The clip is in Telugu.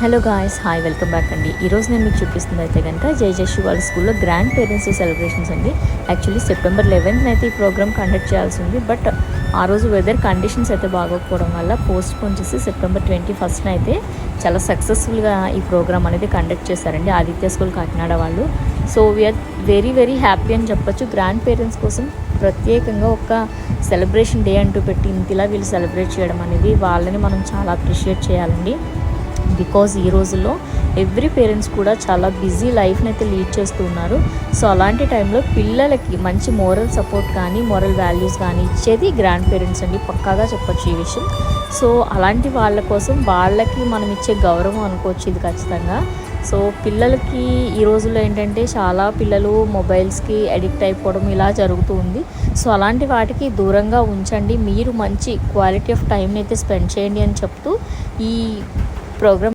Hello guys, hi, welcome back అండి. ఈరోజు నేను మీకు చూపిస్తుంది అయితే కనుక జయజశ్రీ వాళ్ళ స్కూల్లో గ్రాండ్ పేరెంట్స్ డే సెలబ్రేషన్స్ అండి. యాక్చువల్లీ సెప్టెంబర్ 11th అయితే ఈ ప్రోగ్రామ్ కండక్ట్ చేయాల్సి ఉంది. బట్ ఆ రోజు వెదర్ కండిషన్స్ అయితే బాగోకపోవడం వల్ల పోస్ట్ పోన్ చేసి సెప్టెంబర్ 21st అయితే చాలా సక్సెస్ఫుల్గా ఈ ప్రోగ్రామ్ అనేది కండక్ట్ చేశారండి ఆదిత్య స్కూల్ కాకినాడ వాళ్ళు. So we are very very happy అని చెప్పొచ్చు. గ్రాండ్ పేరెంట్స్ కోసం ప్రత్యేకంగా ఒక సెలబ్రేషన్ డే అంటూ పెట్టి ఇంతలా వీళ్ళు సెలబ్రేట్ చేయడం అనేది వాళ్ళని మనం చాలా అప్రిషియేట్ చేయాలండి. బికాజ్ ఈ రోజుల్లో ఎవ్రీ పేరెంట్స్ కూడా చాలా బిజీ లైఫ్ని అయితే లీడ్ చేస్తూ ఉన్నారు. సో అలాంటి టైంలో పిల్లలకి మంచి మోరల్ సపోర్ట్ కానీ మోరల్ వాల్యూస్ కానీ ఇచ్చేది గ్రాండ్ పేరెంట్స్ అండి, పక్కాగా చెప్పొచ్చు ఈ విషయం. సో అలాంటి వాళ్ళ కోసం వాళ్ళకి మనం ఇచ్చే గౌరవం అనుకోవచ్చు ఇది ఖచ్చితంగా. సో పిల్లలకి ఈ రోజుల్లో ఏంటంటే చాలా పిల్లలు మొబైల్స్కి అడిక్ట్ అయిపోవడం ఇలా జరుగుతూ ఉంది. సో అలాంటి వాటికి దూరంగా ఉంచండి, మీరు మంచి క్వాలిటీ ఆఫ్ టైంని అయితే స్పెండ్ చేయండి అని చెప్తూ ఈ ప్రోగ్రామ్